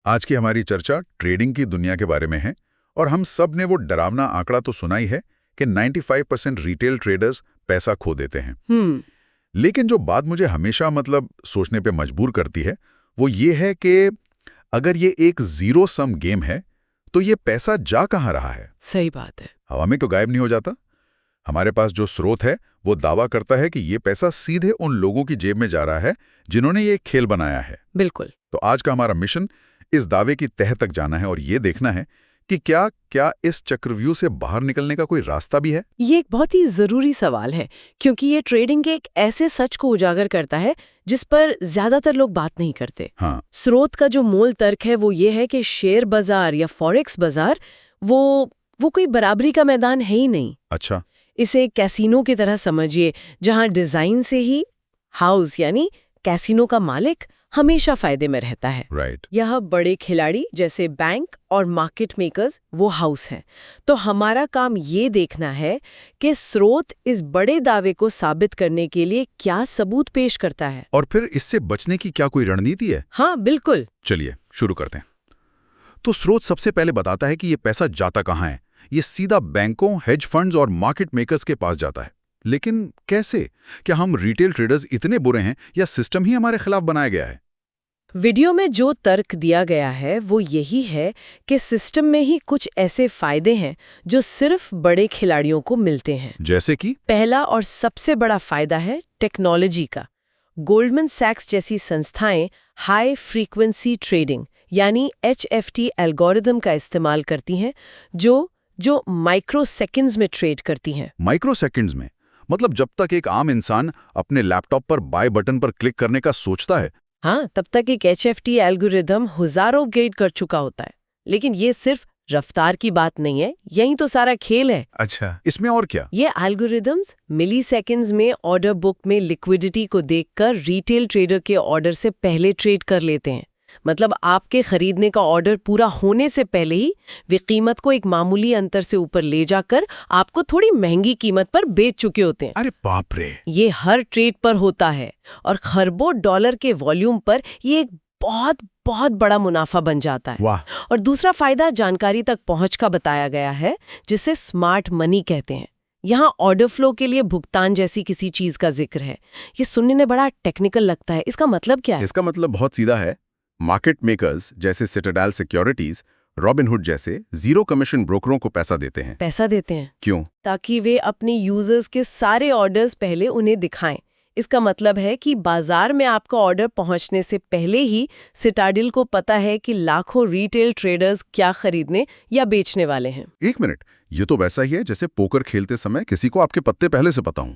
आज की हमारी चर्चा ट्रेडिंग की दुनिया के बारे में है और हम सब ने वो डरावना आंकड़ा तो सुना ही है कि 95% रिटेल ट्रेडर्स पैसा खो देते हैं। लेकिन जो बात मुझे हमेशा सोचने पे मजबूर करती है वो ये है कि अगर ये एक जीरो सम गेम है तो ये पैसा जा कहाँ रहा है। सही बात है। हवा में तो गायब नहीं हो जाता। हमारे पास जो स्रोत है वो दावा करता है कि ये पैसा सीधे उन लोगों की जेब में जा रहा है जिन्होंने ये खेल बनाया है। बिल्कुल। तो आज का हमारा मिशन इस दावे की तह तक जाना है और ये देखना है कि क्या इस चक्रव्यूह से बाहर निकलने का कोई रास्ता भी है। ये एक बहुत ही जरूरी सवाल है क्योंकि ये ट्रेडिंग के एक ऐसे सच को उजागर करता है जिस पर ज्यादातर लोग बात नहीं करते। हाँ। स्रोत का जो मूल तर्क है वो ये है कि शेयर बाजार या फॉरेक्स बाजार वो कोई बराबरी का मैदान है ही नहीं। अच्छा। इसे कैसीनो की तरह समझिए, जहां डिजाइन से ही हाउस यानी कैसीनो का मालिक हमेशा फायदे में रहता है। राइट। यह बड़े खिलाड़ी जैसे बैंक और मार्केट मेकर्स वो हाउस हैं। तो हमारा काम ये देखना है कि स्रोत इस बड़े दावे को साबित करने के लिए क्या सबूत पेश करता है और फिर इससे बचने की क्या कोई रणनीति है। हाँ बिल्कुल। चलिए शुरू करते हैं। तो स्रोत सबसे पहले बताता है कि ये पैसा जाता कहाँ है। ये सीधा बैंकों, हेज फंड्स और मार्केट मेकर्स के पास जाता है। लेकिन कैसे? क्या हम रिटेल ट्रेडर्स इतने बुरे हैं या सिस्टम ही हमारे खिलाफ बनाया गया है? वीडियो में जो तर्क दिया गया है वो यही है कि सिस्टम में ही कुछ ऐसे फायदे हैं जो सिर्फ बड़े खिलाड़ियों को मिलते हैं। जैसे कि? पहला और सबसे बड़ा फायदा है टेक्नोलॉजी का। गोल्डमैन सैक्स जैसी संस्थाएं हाई फ्रीक्वेंसी ट्रेडिंग यानी HFT एल्गोरिदम का इस्तेमाल करती हैं जो माइक्रो सेकंड्स में ट्रेड करती हैं। माइक्रो सेकंड्स में? मतलब जब तक एक आम इंसान अपने लैपटॉप पर बाय बटन पर क्लिक करने का सोचता है। हाँ, तब तक एक HFT एल्गोरिदम हजारों गेट कर चुका होता है। लेकिन ये सिर्फ रफ्तार की बात नहीं है, यही तो सारा खेल है। अच्छा, इसमें और क्या? ये एल्गोरिदम्स मिली सेकेंड्स में ऑर्डर बुक में लिक्विडिटी को देखकर रिटेल ट्रेडर के ऑर्डर से पहले ट्रेड कर लेते हैं। मतलब आपके खरीदने का ऑर्डर पूरा होने से पहले ही वे कीमत को एक मामूली अंतर से ऊपर ले जाकर आपको थोड़ी महंगी कीमत पर बेच चुके होते हैं। अरे बाप रे! ये हर ट्रेड पर होता है और खरबों डॉलर के वॉल्यूम पर ये एक बहुत बहुत बड़ा मुनाफा बन जाता है। वाह! और दूसरा फायदा जानकारी तक पहुंच का बताया गया है, जिसे स्मार्ट मनी कहते हैं। यहाँ ऑर्डर फ्लो के लिए भुगतान जैसी किसी चीज का जिक्र है। ये सुनने में बड़ा टेक्निकल लगता है, इसका मतलब क्या है? इसका मतलब बहुत सीधा है। मार्केट मेकर्स जैसे सिटाडेल सिक्योरिटीज, रॉबिनहुड जैसे जीरो कमीशन ब्रोकरों को पैसा देते हैं। पैसा देते हैं? क्यों? ताकि वे अपने यूजर्स के सारे ऑर्डर्स पहले उन्हें दिखाएं। इसका मतलब है कि बाजार में आपका ऑर्डर पहुंचने से पहले ही सिटाडेल को पता है कि लाखों रिटेल ट्रेडर्स क्या खरीदने या बेचने वाले हैं। एक मिनट, ये तो वैसा ही है जैसे पोकर खेलते समय किसी को आपके पत्ते पहले से पता हो।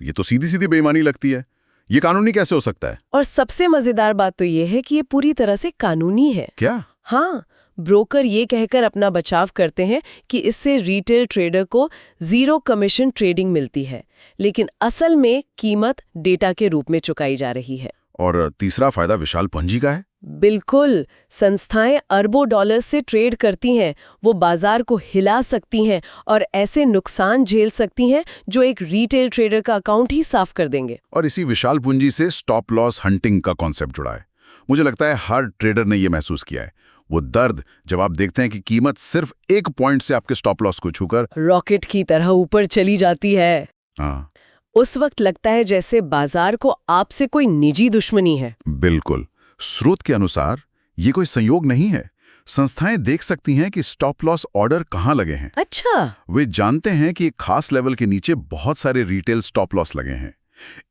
ये तो सीधी सीधी बेईमानी लगती है। ये कानूनी कैसे हो सकता है? और सबसे मजेदार बात तो ये है कि ये पूरी तरह से कानूनी है। क्या? हाँ, ब्रोकर ये कहकर अपना बचाव करते हैं कि इससे रिटेल ट्रेडर को जीरो कमीशन ट्रेडिंग मिलती है, लेकिन असल में कीमत डेटा के रूप में चुकाई जा रही है। और तीसरा फायदा विशाल पूंजी का है। बिल्कुल, संस्थाएं अरबों डॉलर से ट्रेड करती हैं। वो बाजार को हिला सकती हैं और ऐसे नुकसान झेल सकती हैं जो एक रिटेल ट्रेडर का अकाउंट ही साफ कर देंगे। और इसी विशाल पूंजी से स्टॉप लॉस हंटिंग का कॉन्सेप्ट जुड़ा है। मुझे लगता है हर ट्रेडर ने यह महसूस किया है, वो दर्द जब आप देखते हैं कि कीमत सिर्फ एक पॉइंट से आपके स्टॉप लॉस को छूकर रॉकेट की तरह ऊपर चली जाती है। हाँ, उस वक्त लगता है जैसे बाजार को आपसे कोई निजी दुश्मनी है। बिल्कुल। स्रोत के अनुसार ये कोई संयोग नहीं है। संस्थाएं देख सकती हैं कि स्टॉप लॉस ऑर्डर कहां लगे हैं। अच्छा। वे जानते हैं कि एक खास लेवल के नीचे बहुत सारे रिटेल स्टॉप लॉस लगे हैं।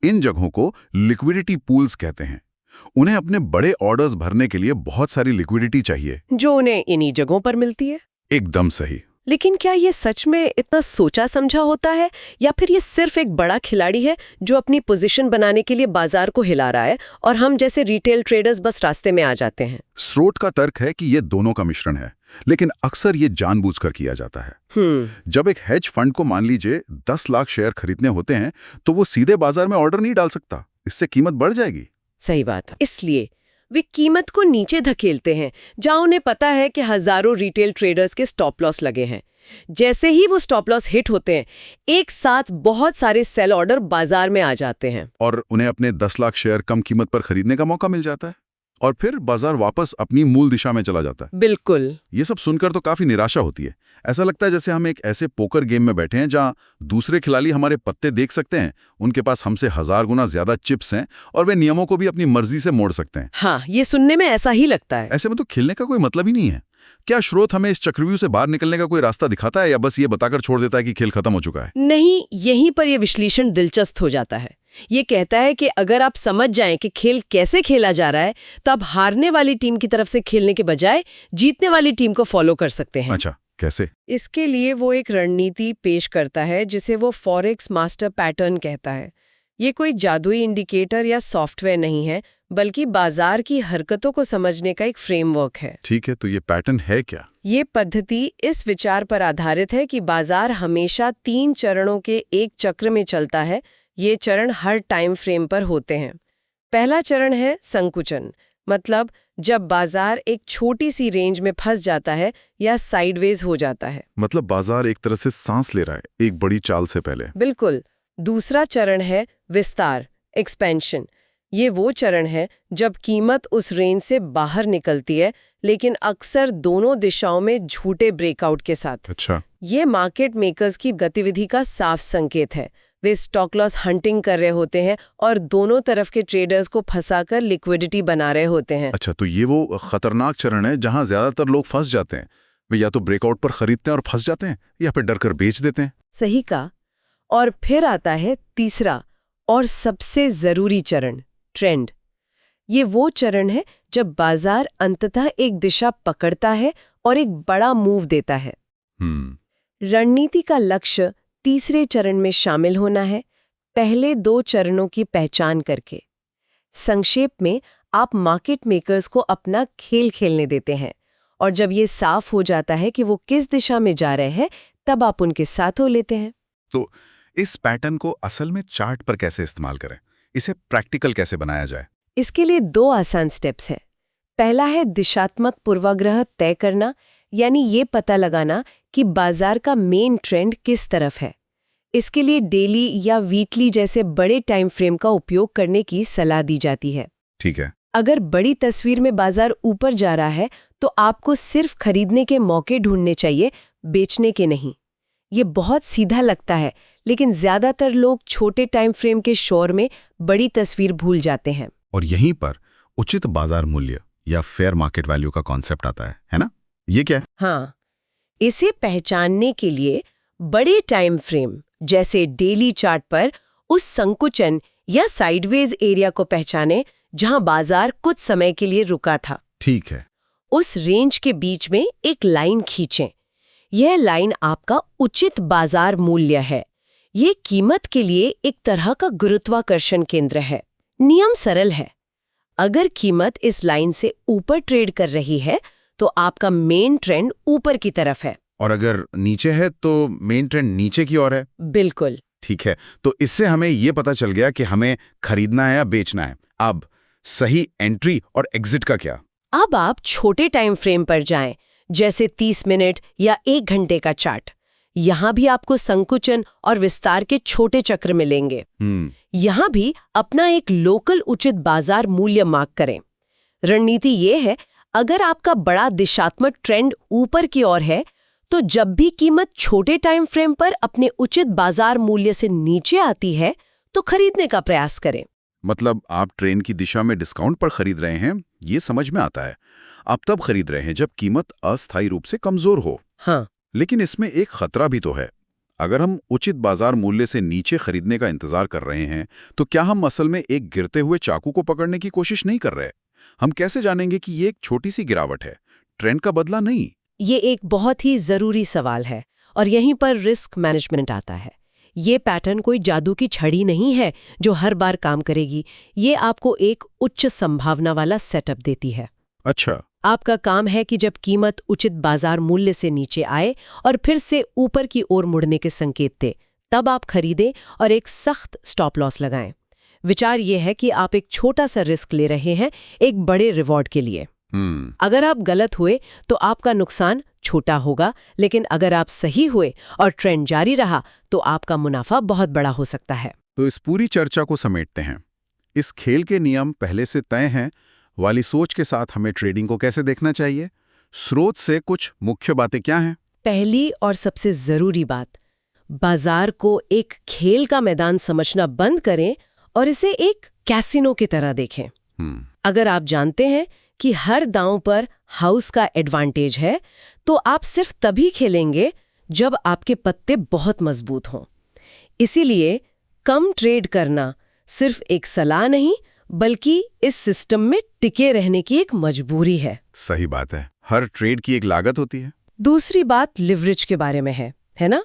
इन जगहों को लिक्विडिटी पूल्स कहते हैं। उन्हें अपने बड़े ऑर्डर्स भरने के लिए बहुत सारी लिक्विडिटी चाहिए, जो उन्हें इन्हीं जगहों पर मिलती है। एकदम सही। लेकिन क्या ये सच में इतना सोचा समझा होता है, या फिर ये सिर्फ एक बड़ा खिलाड़ी है जो अपनी पोजीशन बनाने के लिए बाजार को हिला रहा है और हम जैसे रिटेल ट्रेडर्स बस रास्ते में आ जाते हैं? स्रोत का तर्क है कि ये दोनों का मिश्रण है, लेकिन अक्सर ये जानबूझकर किया जाता है। जब एक हेज फंड को मान लीजिए 10 लाख शेयर खरीदने होते हैं तो वो सीधे बाजार में ऑर्डर नहीं डाल सकता, इससे कीमत बढ़ जाएगी। सही बात है। इसलिए वे कीमत को नीचे धकेलते हैं जहां उन्हें पता है कि हजारों रिटेल ट्रेडर्स के स्टॉप लॉस लगे हैं। जैसे ही वो स्टॉप लॉस हिट होते हैं, एक साथ बहुत सारे सेल ऑर्डर बाजार में आ जाते हैं और उन्हें अपने 10 लाख शेयर कम कीमत पर खरीदने का मौका मिल जाता है। और फिर बाजार वापस अपनी मूल दिशा में चला जाता है। बिल्कुल। ये सब सुनकर तो काफी निराशा होती है। ऐसा लगता है जैसे हम एक ऐसे पोकर गेम में बैठे हैं जहां दूसरे खिलाड़ी हमारे पत्ते देख सकते हैं, उनके पास हमसे 1000 गुना ज्यादा चिप्स हैं और वे नियमों को भी अपनी मर्जी से मोड़ सकते हैं। हाँ, ये सुनने में ऐसा ही लगता है। ऐसे में तो खेलने का कोई मतलब ही नहीं है। क्या स्रोत हमें इस चक्रव्यूह से बाहर निकलने का कोई रास्ता दिखाता है या बस ये बताकर छोड़ देता है कि खेल खत्म हो चुका है? नहीं, यहीं पर यह विश्लेषण दिलचस्प हो जाता है। ये कहता है कि अगर आप समझ जाएं कि खेल कैसे खेला जा रहा है, तो आप हारने वाली टीम की तरफ से खेलने के बजाय जीतने वाली टीम को फॉलो कर सकते हैं। अच्छा, कैसे? इसके लिए वो एक रणनीति पेश करता है जिसे वो फॉरेक्स मास्टर पैटर्न कहता है। ये कोई जादुई इंडिकेटर या सॉफ्टवेयर नहीं है, बल्कि बाजार की हरकतों को समझने का एक फ्रेमवर्क है। ठीक है, तो ये पैटर्न है क्या? ये पद्धति इस विचार पर आधारित है कि बाजार हमेशा 3 चरणों के एक चक्र में चलता है। ये चरण हर टाइम फ्रेम पर होते हैं। पहला चरण है संकुचन, मतलब जब बाजार एक छोटी सी रेंज में फंस जाता है या साइडवेज हो जाता है। मतलब बाजार एक तरह से सांस ले रहा है एक बड़ी चाल से पहले। बिल्कुल। दूसरा चरण है विस्तार, एक्सपेंशन। ये वो चरण है जब कीमत उस रेंज से बाहर निकलती है, लेकिन अक्सर दोनों दिशाओं में झूठे ब्रेकआउट के साथ। अच्छा। ये मार्केट मेकर्स की गतिविधि का साफ संकेत है। वे स्टॉक लॉस हंटिंग कर रहे होते हैं और दोनों तरफ के ट्रेडर्स को फंसाकर लिक्विडिटी बना रहे होते हैं। अच्छा, तो ये वो खतरनाक चरण है जहां ज्यादातर लोग फंस जाते हैं। वे या तो ब्रेकआउट पर खरीदते हैं और फंस जाते हैं, या फिर डर कर बेच देते हैं। सही कहा। और फिर आता है तीसरा और सबसे जरूरी चरण, ट्रेंड। ये वो चरण है जब बाजार अंततः एक दिशा पकड़ता है और एक बड़ा मूव देता है। रणनीति का लक्ष्य तीसरे चरण में शामिल होना है, पहले 2 चरणों की पहचान करके। संक्षेप में, आप मार्केट मेकर्स को अपना खेल खेलने देते हैं और जब ये साफ हो जाता है कि वो किस दिशा में जा रहे हैं, तब आप उनके साथ हो लेते हैं। तो इस पैटर्न को असल में चार्ट पर कैसे इस्तेमाल करें? इसे प्रैक्टिकल कैसे बनाया जाए? इसके लिए 2 आसान स्टेप्स हैं। पहला है दिशात्मक पूर्वाग्रह तय करना, यानी ये पता लगाना कि बाजार का मेन ट्रेंड किस तरफ है। इसके लिए डेली या वीकली जैसे बड़े टाइम फ्रेम का उपयोग करने की सलाह दी जाती है। ठीक है। अगर बड़ी तस्वीर में बाजार ऊपर जा रहा है, तो आपको सिर्फ खरीदने के मौके ढूंढने चाहिए, बेचने के नहीं। ये बहुत सीधा लगता है, लेकिन ज्यादातर लोग छोटे टाइम फ्रेम के शोर में बड़ी तस्वीर भूल जाते हैं। और यहीं पर उचित बाजार मूल्य या फेयर मार्केट वैल्यू का कॉन्सेप्ट आता है ना? ये क्या है? हाँ, इसे पहचानने के लिए बड़े टाइम फ्रेम जैसे डेली चार्ट पर उस संकुचन या साइडवेज एरिया को पहचाने जहां बाजार कुछ समय के लिए रुका था। ठीक है। उस रेंज के बीच में एक लाइन खींचें। यह लाइन आपका उचित बाजार मूल्य है। ये कीमत के लिए एक तरह का गुरुत्वाकर्षण केंद्र है। नियम सरल है। अगर कीमत इस लाइन से ऊपर ट्रेड कर रही है, तो आपका मेन ट्रेंड ऊपर की तरफ है। और अगर नीचे है तो मेन ट्रेंड नीचे की ओर है। बिल्कुल। ठीक है, तो इससे हमें ये पता चल गया कि हमें खरीदना है या बेचना है। अब सही एंट्री और एग्जिट का क्या? अब आप छोटे टाइम फ्रेम पर जाएं, जैसे 30 मिनट या 1 घंटे का चार्ट। यहाँ भी आपको संकुचन और विस्तार के छोटे चक्र मिलेंगे। यहाँ भी अपना एक लोकल उचित बाजार मूल्य मार्क करें। रणनीति ये है, अगर आपका बड़ा दिशात्मक ट्रेंड ऊपर की ओर है, तो जब भी कीमत छोटे टाइम फ्रेम पर अपने उचित बाजार मूल्य से नीचे आती है, तो खरीदने का प्रयास करें। मतलब आप ट्रेन की दिशा में डिस्काउंट पर खरीद रहे हैं, ये समझ में आता है। आप तब खरीद रहे हैं जब कीमत अस्थायी रूप से कमजोर हो। हाँ। लेकिन इसमें एक खतरा भी तो है। अगर हम उचित बाजार मूल्य से नीचे खरीदने का इंतजार कर रहे हैं, तो क्या हम असल में एक गिरते हुए चाकू को पकड़ने की कोशिश नहीं कर रहे? हम कैसे जानेंगे कि ये एक छोटी सी गिरावट है, ट्रेंड का बदला नहीं? ये एक बहुत ही जरूरी सवाल है और यहीं पर रिस्क मैनेजमेंट आता है। ये पैटर्न कोई जादू की छड़ी नहीं है जो हर बार काम करेगी। ये आपको एक उच्च संभावना वाला सेटअप देती है। अच्छा। आपका काम है कि जब कीमत उचित बाजार मूल्य से नीचे आए और फिर से ऊपर की ओर मुड़ने के संकेत दे, तब आप खरीदें और एक सख्त स्टॉप लॉस लगाएं। विचार ये है कि आप एक छोटा सा रिस्क ले रहे हैं एक बड़े रिवॉर्ड के लिए। अगर आप गलत हुए तो आपका नुकसान छोटा होगा, लेकिन अगर आप सही हुए और ट्रेंड जारी रहा तो आपका मुनाफा बहुत बड़ा हो सकता है। तो इस पूरी चर्चा को समेटते हैं। इस खेल के नियम पहले से तय हैं, वाली सोच के साथ हमें ट्रेडिंग को कैसे देखना चाहिए? स्रोत से कुछ मुख्य बातें क्या हैं? पहली और सबसे जरूरी बात, बाजार को एक खेल का मैदान समझना बंद करें और इसे एक कैसीनो की तरह देखें। अगर आप जानते हैं कि हर दांव पर हाउस का एडवांटेज है, तो आप सिर्फ तभी खेलेंगे जब आपके पत्ते बहुत मजबूत हों। इसीलिए कम ट्रेड करना सिर्फ एक सलाह नहीं, बल्कि इस सिस्टम में टिके रहने की एक मजबूरी है। सही बात है, हर ट्रेड की एक लागत होती है। दूसरी बात लिवरेज के बारे में है ना?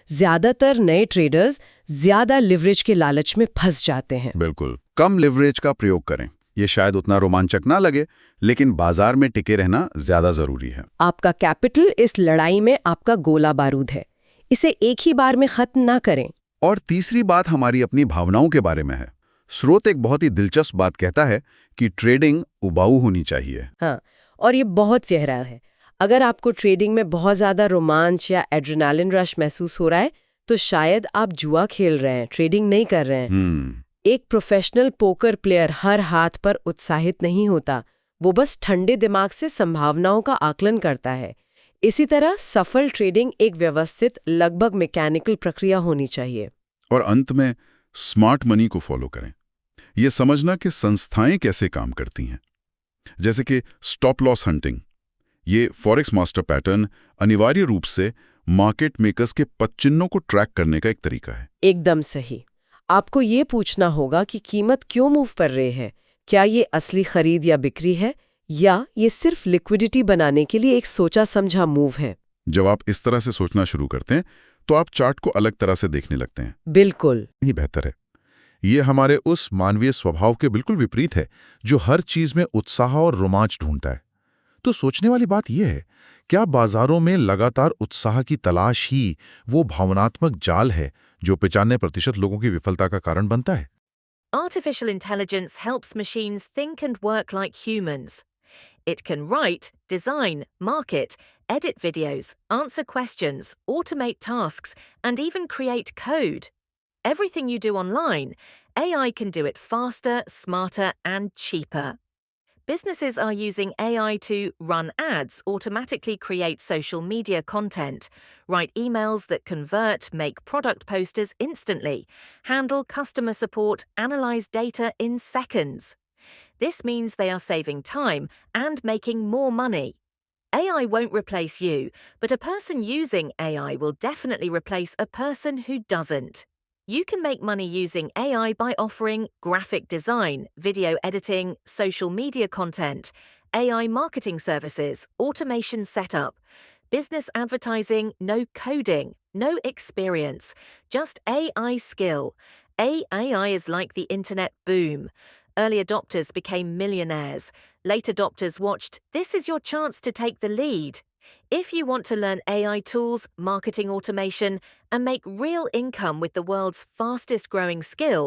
ज्यादातर नए ट्रेडर्स ज्यादा लिवरेज के लालच में फंस जाते हैं। बिल्कुल, कम लिवरेज का प्रयोग करें। ये शायद उतना रोमांचक ना लगे, लेकिन बाजार में टिके रहना ज्यादा जरूरी है। आपका कैपिटल इस लड़ाई में आपका गोला बारूद है, इसे एक ही बार में खत्म ना करें। और तीसरी बात हमारी अपनी भावनाओं के बारे में है। स्रोत एक बहुत ही दिलचस्प बात कहता है कि ट्रेडिंग उबाऊ होनी चाहिए। हाँ, और ये बहुत गहरा है। अगर आपको ट्रेडिंग में बहुत ज्यादा रोमांच या एड्रेनालिन रश महसूस हो रहा है, तो शायद आप जुआ खेल रहे हैं, ट्रेडिंग नहीं कर रहे हैं। एक प्रोफेशनल पोकर प्लेयर हर हाथ पर उत्साहित नहीं होता, वो बस ठंडे दिमाग से संभावनाओं का आकलन करता है। इसी तरह सफल ट्रेडिंग एक व्यवस्थित, लगभग मैकेनिकल प्रक्रिया होनी चाहिए। और अंत में स्मार्ट मनी को फॉलो करें। ये समझना कि संस्थाएं कैसे काम करती हैं, जैसे कि स्टॉप लॉस हंटिंग। ये फॉरेक्स मास्टर पैटर्न अनिवार्य रूप से मार्केट मेकर्स के पदचिन्हों को ट्रैक करने का एक तरीका है। एकदम सही। आपको ये पूछना होगा कि कीमत क्यों मूव कर रही है, क्या ये असली खरीद या बिक्री है, या ये सिर्फ लिक्विडिटी बनाने के लिए एक सोचा समझा मूव है। जब आप इस तरह से सोचना शुरू करते हैं, तो आप चार्ट को अलग तरह से देखने लगते हैं। बिल्कुल, यही बेहतर है। ये हमारे उस मानवीय स्वभाव के बिल्कुल विपरीत है, जो हर चीज में उत्साह और रोमांच ढूंढता है। तो सोचने वाली बात यह है, क्या बाजारों में लगातार उत्साह की तलाश ही वो भावनात्मक जाल है जो 95% लोगों की विफलता का कारण बनता है? Artificial intelligence helps machines think and work like humans. It can write, design, market, edit videos, answer questions, automate tasks, and even create code. Everything you do online, AI can do it faster, smarter, and cheaper. Businesses are using AI to run ads, automatically create social media content, write emails that convert, make product posters instantly, handle customer support, analyze data in seconds. This means they are saving time and making more money. AI won't replace you, but a person using AI will definitely replace a person who doesn't. You can make money using AI by offering graphic design, video editing, social media content, AI marketing services, automation setup, business advertising, no coding, no experience, just AI skill. AI is like the internet boom. Early adopters became millionaires. Late adopters watched. This is your chance to take the lead. If you want to learn AI tools, marketing automation, and make real income with the world's fastest growing skill,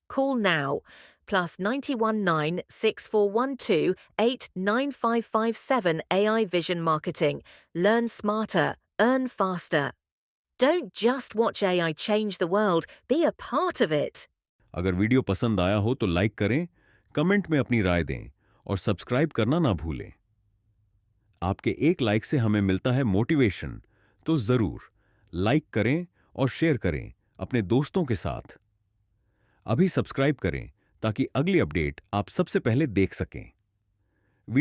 call now. +91 9 6412 89557 AI Vision Marketing. Learn smarter, earn faster. Don't just watch AI change the world, be a part of it. अगर video पसंद आया हो तो like करें, comment में अपनी राय दें और सब्सक्राइब करना ना भूलें। आपके एक लाइक से हमें मिलता है मोटिवेशन, तो जरूर लाइक करें और शेयर करें अपने दोस्तों के साथ। अभी सब्सक्राइब करें ताकि अगली अपडेट आप सबसे पहले देख सकें।